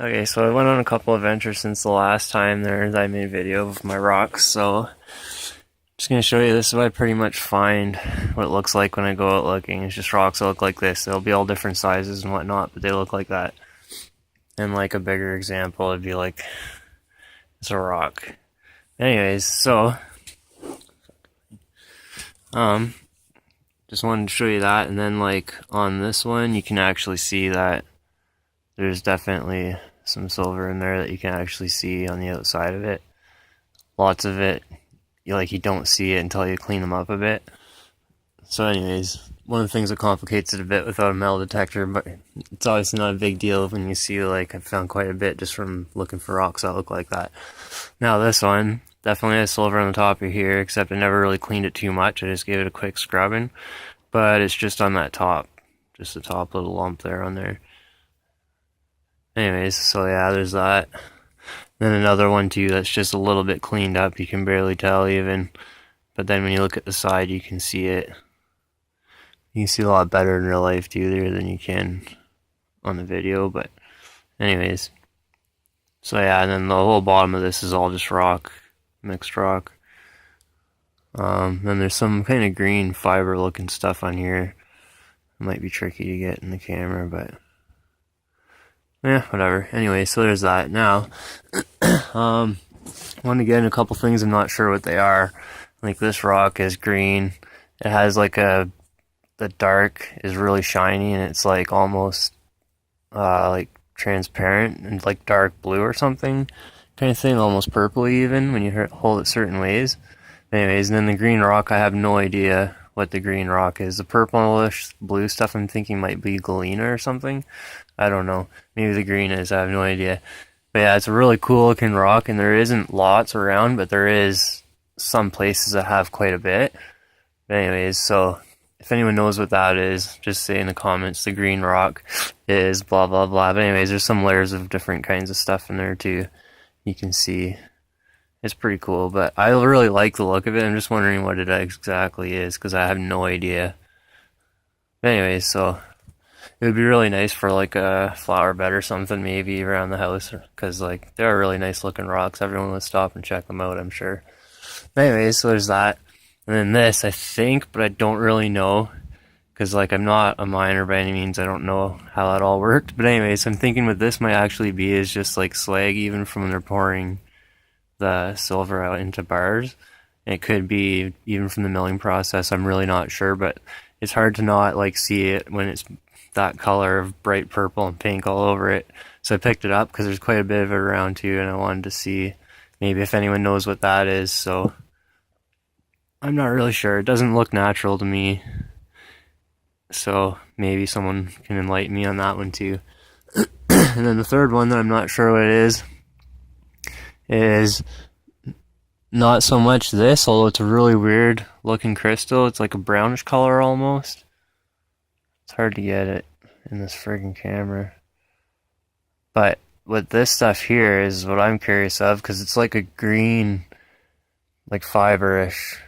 Okay, so I went on a couple adventures since the last time there that I made a video of my rocks, so I'm just gonna show you. This is what I pretty much find what it looks like when I go out looking. It's just rocks that look like this. They'll be all different sizes and whatnot, but they look like that. And like a bigger example would be like it's a rock. Anyways, so um just wanted to show you that, and then like on this one you can actually see that there's definitely some silver in there that you can actually see on the outside of it. Lots of it, you don't see it until you clean them up a bit. So anyways, one of the things that complicates it a bit without a metal detector, but it's obviously not a big deal when you see, like, I've found quite a bit just from looking for rocks that look like that. Now this one definitely has silver on the top of here, except I never really cleaned it too much. I just gave it a quick scrubbing, but it's just on that top, just the top little lump there on there. Anyways, so yeah, there's that. Then another one too that's just a little bit cleaned up. You can barely tell even. But then when you look at the side, you can see it. You can see a lot better in real life too there than you can on the video. But anyways. So yeah, and then the whole bottom of this is all just rock. Mixed rock. Then there's some kind of green fiber looking stuff on here. It might be tricky to get in the camera, but yeah, whatever. Anyway, so there's that. Now, want to get in a couple things. I'm not sure what they are. Like this rock is green. It has like the dark is really shiny, and it's like almost like transparent and like dark blue or something kind of thing, almost purpley even when you hold it certain ways. Anyways, and then the green rock, I have no idea what the green rock is. The purplish blue stuff I'm thinking might be galena or something. I don't know. Maybe the green is. I have no idea. But yeah, it's a really cool looking rock, and there isn't lots around, but there is some places that have quite a bit. But anyways, so if anyone knows what that is, just say in the comments. The green rock is blah blah blah. But anyways, there's some layers of different kinds of stuff in there too. You can see. It's pretty cool, but I really like the look of it. I'm just wondering what it exactly is, because I have no idea. But anyways, so it would be really nice for like a flower bed or something maybe around the house, because like they're really nice looking rocks. Everyone would stop and check them out, I'm sure. Anyways, so there's that. And then this, I think, but I don't really know, because like I'm not a miner by any means. I don't know how that all worked. But anyways, I'm thinking what this might actually be is just like slag, even from when they're pouring the silver out into bars. It could be even from the milling process. I'm really not sure, but it's hard to not like see it when it's that color of bright purple and pink all over it. So I picked it up because there's quite a bit of it around too, and I wanted to see maybe if anyone knows what that is. So I'm not really sure. It doesn't look natural to me, so maybe someone can enlighten me on that one too. And then the third one that I'm not sure what it is not so much this, although it's a really weird looking crystal. It's like a brownish color almost. It's hard to get it in this friggin' camera. But what this stuff here is what I'm curious of, because it's like a green, like fiber-ish.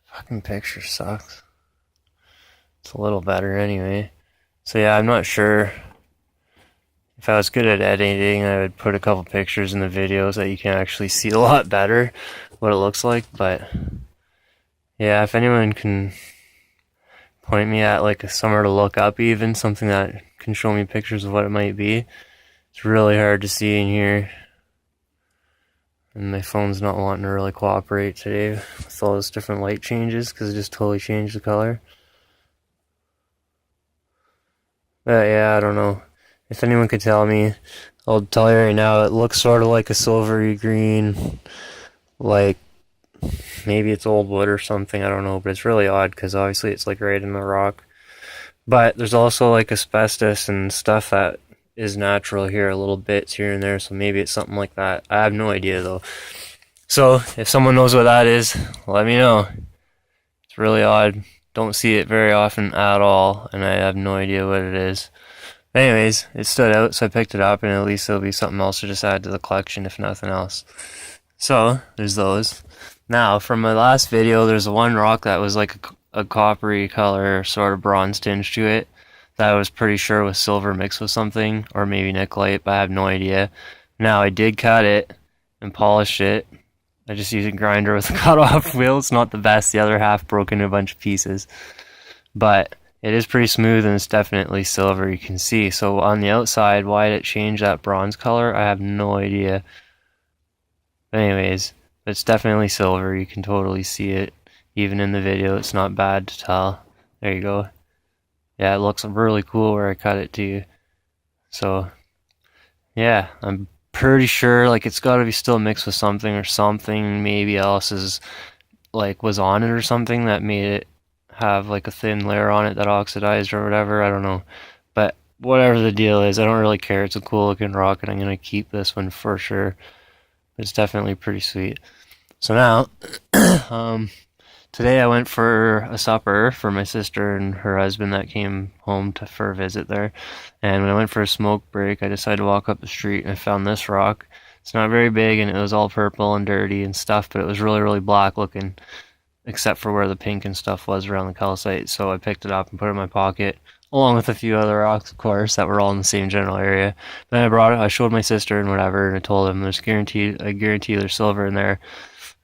Fucking picture sucks. It's a little better anyway. So yeah, I'm not sure. If I was good at editing, I would put a couple pictures in the video so that you can actually see a lot better what it looks like. But yeah, if anyone can point me at like somewhere to look up, even something that can show me pictures of what it might be. It's really hard to see in here, and my phone's not wanting to really cooperate today with all those different light changes, because it just totally changed the color. But yeah, I don't know. If anyone could tell me, I'll tell you right now, it looks sort of like a silvery green, like maybe it's old wood or something, I don't know, but it's really odd because obviously it's like right in the rock. But there's also like asbestos and stuff that is natural here, a little bits here and there, so maybe it's something like that. I have no idea though. So if someone knows what that is, let me know. It's really odd. Don't see it very often at all, and I have no idea what it is. Anyways, it stood out, so I picked it up, and at least it'll be something else to just add to the collection, if nothing else. So, there's those. Now, from my last video, there's one rock that was like a coppery color, sort of bronze tinge to it. that I was pretty sure was silver mixed with something, or maybe nickelite, but I have no idea. Now I did cut it and polish it. I just used a grinder with a cut-off wheel. It's not the best. The other half broke into a bunch of pieces, but it is pretty smooth and it's definitely silver. You can see. So on the outside, why did it change that bronze color? I have no idea. But anyways, it's definitely silver. You can totally see it. Even in the video, it's not bad to tell. There you go. Yeah, it looks really cool where I cut it to. So, yeah, I'm pretty sure like it's got to be still mixed with something, or something maybe else is like was on it or something that made it have like a thin layer on it that oxidized or whatever. I don't know. But whatever the deal is, I don't really care. It's a cool looking rock and I'm going to keep this one for sure. It's definitely pretty sweet. So now, today I went for a supper for my sister and her husband that came home for a visit there. And when I went for a smoke break, I decided to walk up the street and I found this rock. It's not very big and it was all purple and dirty and stuff, but it was really, really black looking, except for where the pink and stuff was around the calcite. So I picked it up and put it in my pocket, along with a few other rocks, of course, that were all in the same general area. Then I brought it, I showed my sister and whatever, and I told them I guarantee there's silver in there.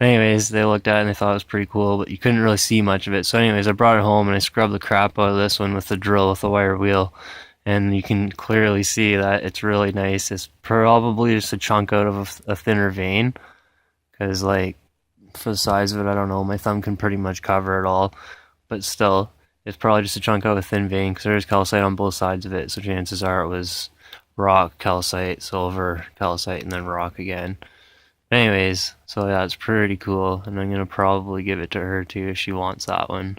Anyways, they looked at it and they thought it was pretty cool, but you couldn't really see much of it. So anyways, I brought it home and I scrubbed the crap out of this one with the drill with the wire wheel. And you can clearly see that it's really nice. It's probably just a chunk out of a thinner vein. Because like, for the size of it, I don't know, my thumb can pretty much cover it all. But still, it's probably just a chunk out of a thin vein because there's calcite on both sides of it. So chances are it was rock, calcite, silver, calcite, and then rock again. Anyways, so yeah, it's pretty cool, and I'm gonna probably give it to her too if she wants that one.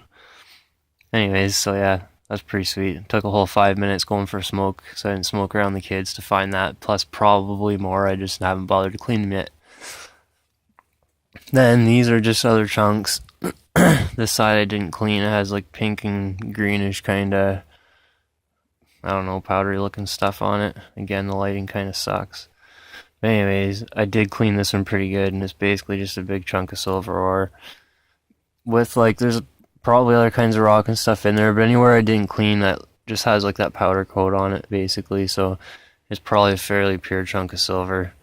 Anyways, so yeah, that's pretty sweet. It took a whole 5 minutes going for a smoke, so I didn't smoke around the kids to find that, plus probably more. I just haven't bothered to clean them yet. Then these are just other chunks. This side I didn't clean. It has like pink and greenish kind of, I don't know, powdery looking stuff on it. Again, the lighting kind of sucks. But anyways, I did clean this one pretty good, and it's basically just a big chunk of silver ore. With like, there's probably other kinds of rock and stuff in there, but anywhere I didn't clean, that just has like that powder coat on it basically, so it's probably a fairly pure chunk of silver.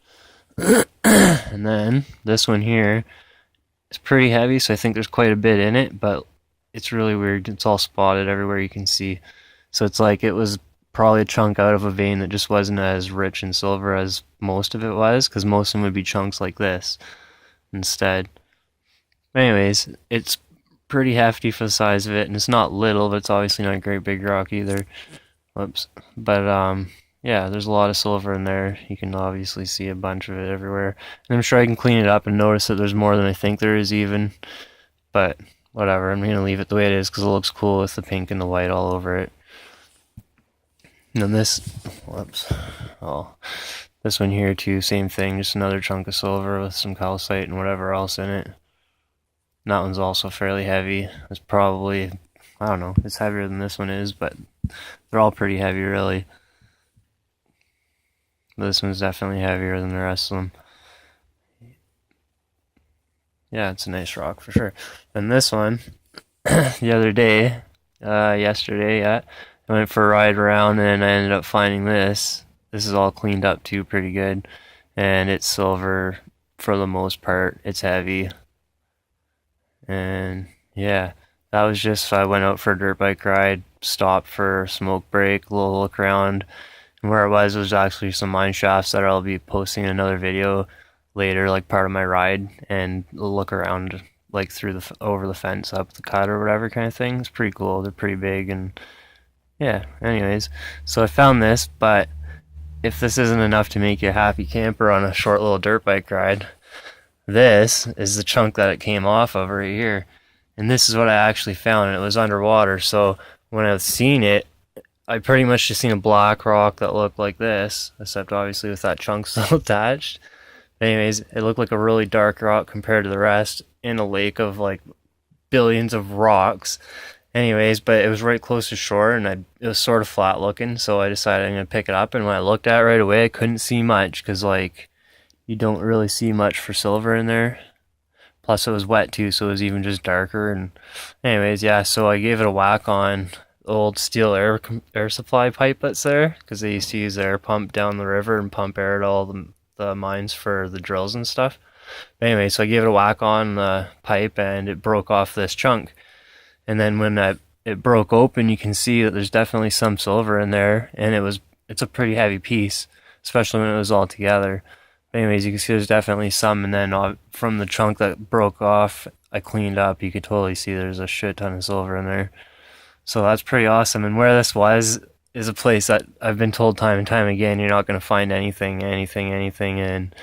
And then this one here is pretty heavy, so I think there's quite a bit in it, but it's really weird. It's all spotted everywhere you can see. So it's like it was probably a chunk out of a vein that just wasn't as rich in silver as most of it was, because most of them would be chunks like this instead. Anyways, it's pretty hefty for the size of it, and it's not little, but it's obviously not a great big rock either. Whoops. But yeah, there's a lot of silver in there. You can obviously see a bunch of it everywhere. And I'm sure I can clean it up and notice that there's more than I think there is even. But whatever, I'm going to leave it the way it is because it looks cool with the pink and the white all over it. And then this, whoops, oh, this one here too, same thing, just another chunk of silver with some calcite and whatever else in it. And that one's also fairly heavy. It's probably, I don't know, it's heavier than this one is, but they're all pretty heavy really. This one's definitely heavier than the rest of them. Yeah, it's a nice rock for sure. And this one, the other day, yesterday, yeah, I went for a ride around and I ended up finding this. This is all cleaned up too pretty good. And it's silver for the most part. It's heavy. And yeah, that was just, I went out for a dirt bike ride, stopped for a smoke break, a little look around. And where it was actually some mine shafts that I'll be posting another video later, like part of my ride, and look around like through the over the fence up the cut or whatever kind of thing. It's pretty cool. They're pretty big, and yeah, anyways, so I found this. But if this isn't enough to make you a happy camper on a short little dirt bike ride, this is the chunk that it came off of right here. And this is what I actually found, and it was underwater. So when I've seen it, I pretty much just seen a black rock that looked like this, except obviously with that chunk still attached. Anyways, it looked like a really dark rock compared to the rest in a lake of like billions of rocks. Anyways, but it was right close to shore, and it was sort of flat looking, so I decided I'm going to pick it up. And when I looked at it right away, I couldn't see much because like you don't really see much for silver in there. Plus it was wet too, so it was even just darker. And anyways, yeah, so I gave it a whack on old steel air supply pipe that's there, because they used to use the air pump down the river and pump air to all the mines for the drills and stuff. But anyway, so I gave it a whack on the pipe and it broke off this chunk. And then when it broke open, you can see that there's definitely some silver in there, and it's a pretty heavy piece, especially when it was all together. But anyways, you can see there's definitely some, and then from the chunk that broke off, I cleaned up. You could totally see there's a shit ton of silver in there. So that's pretty awesome. And where this was is a place that I've been told time and time again, you're not going to find anything. And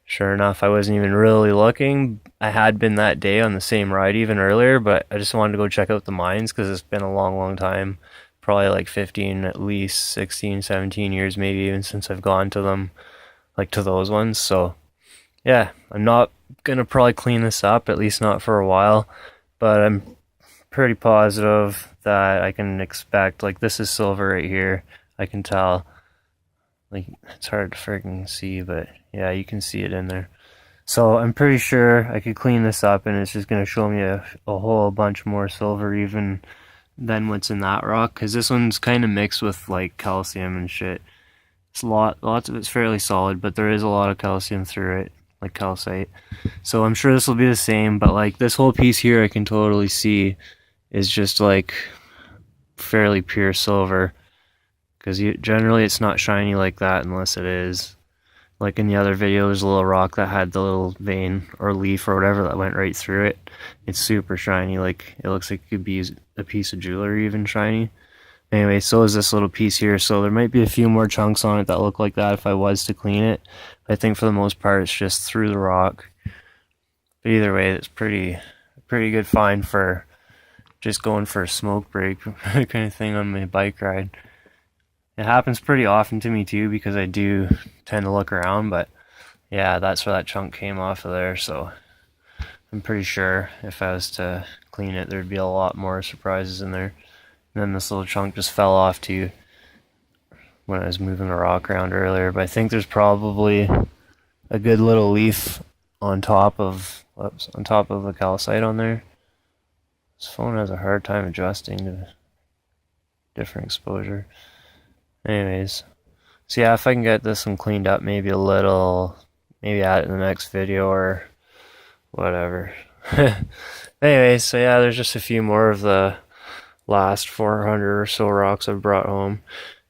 sure enough, I wasn't even really looking. I had been that day on the same ride even earlier, but I just wanted to go check out the mines because it's been a long time. Probably like 15, at least 16, 17 years maybe even since I've gone to them, like to those ones. So yeah, I'm not going to probably clean this up, at least not for a while, but I'm pretty positive that I can expect, like this is silver right here. I can tell. Like, it's hard to freaking see, but yeah, you can see it in there. So I'm pretty sure I could clean this up and it's just going to show me a whole bunch more silver even than what's in that rock, because this one's kind of mixed with like calcium and shit. It's lots of it's fairly solid, but there is a lot of calcium through it, like calcite. So I'm sure this will be the same, but like this whole piece here I can totally see is just like fairly pure silver. Because generally it's not shiny like that unless it is. Like in the other video, there's a little rock that had the little vein or leaf or whatever that went right through it. It's super shiny, like it looks like it could be a piece of jewelry even shiny. Anyway, so is this little piece here, so there might be a few more chunks on it that look like that if I was to clean it. I think for the most part it's just through the rock. But either way, it's pretty good find for just going for a smoke break kind of thing on my bike ride. It happens pretty often to me too because I do tend to look around, but yeah, that's where that chunk came off of there, so I'm pretty sure if I was to clean it, there'd be a lot more surprises in there. And then this little chunk just fell off too when I was moving the rock around earlier, but I think there's probably a good little leaf on top of the calcite on there. This phone has a hard time adjusting to different exposure. Anyways, so yeah, if I can get this one cleaned up maybe a little, maybe add it in the next video or whatever. Anyways, so yeah, there's just a few more of the last 400 or so rocks I've brought home.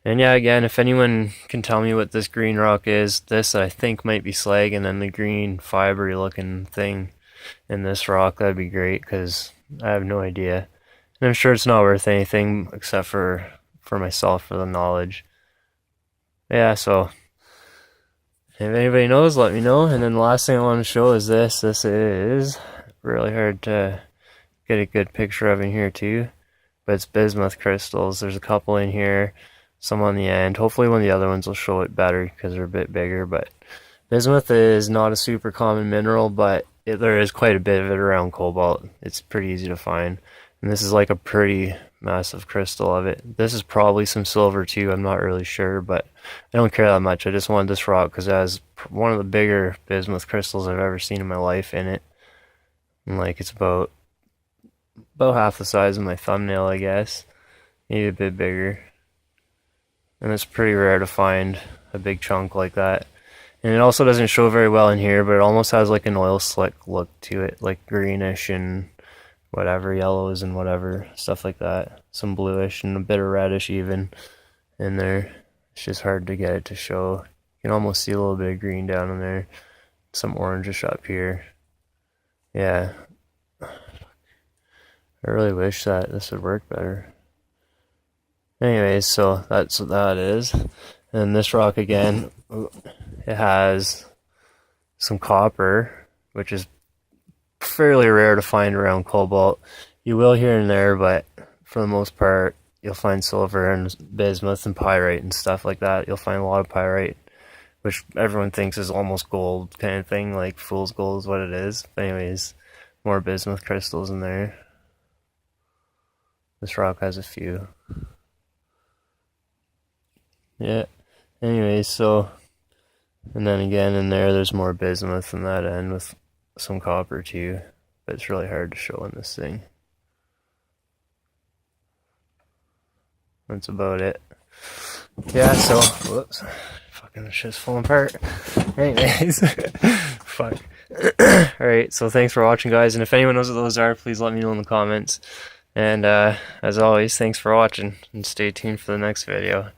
And yeah, again, if anyone can tell me what this green rock is, this I think might be slag, and then the green fibery looking thing in this rock, that'd be great, because I have no idea. And I'm sure it's not worth anything except for myself, for the knowledge. Yeah, so if anybody knows, let me know. And then the last thing I want to show is this. This is really hard to get a good picture of in here too, but it's bismuth crystals. There's a couple in here, some on the end. Hopefully one of the other ones will show it better because they're a bit bigger. But bismuth is not a super common mineral, but there is quite a bit of it around cobalt. It's pretty easy to find. And this is like a pretty massive crystal of it. This is probably some silver too, I'm not really sure, but I don't care that much. I just wanted this rock because it has one of the bigger bismuth crystals I've ever seen in my life in it. And like it's about half the size of my thumbnail, I guess. Maybe a bit bigger. And it's pretty rare to find a big chunk like that. And it also doesn't show very well in here, but it almost has like an oil slick look to it, like greenish and whatever, yellows and whatever, stuff like that. Some bluish and a bit of reddish even in there. It's just hard to get it to show. You can almost see a little bit of green down in there. Some orangish up here. Yeah. I really wish that this would work better. Anyways, so that's what that is. And this rock again, it has some copper, which is fairly rare to find around cobalt. You will here and there, but for the most part, you'll find silver and bismuth and pyrite and stuff like that. You'll find a lot of pyrite, which everyone thinks is almost gold kind of thing, like fool's gold is what it is. But anyways, more bismuth crystals in there. This rock has a few. Yeah. Anyways, so, and then again in there's more bismuth in that end with some copper too, but it's really hard to show in this thing. that's about it. Yeah, so, whoops. Fucking the shit's falling apart. Anyways, fuck. Alright, so thanks for watching, guys, and if anyone knows what those are, please let me know in the comments. And as always, thanks for watching, and stay tuned for the next video.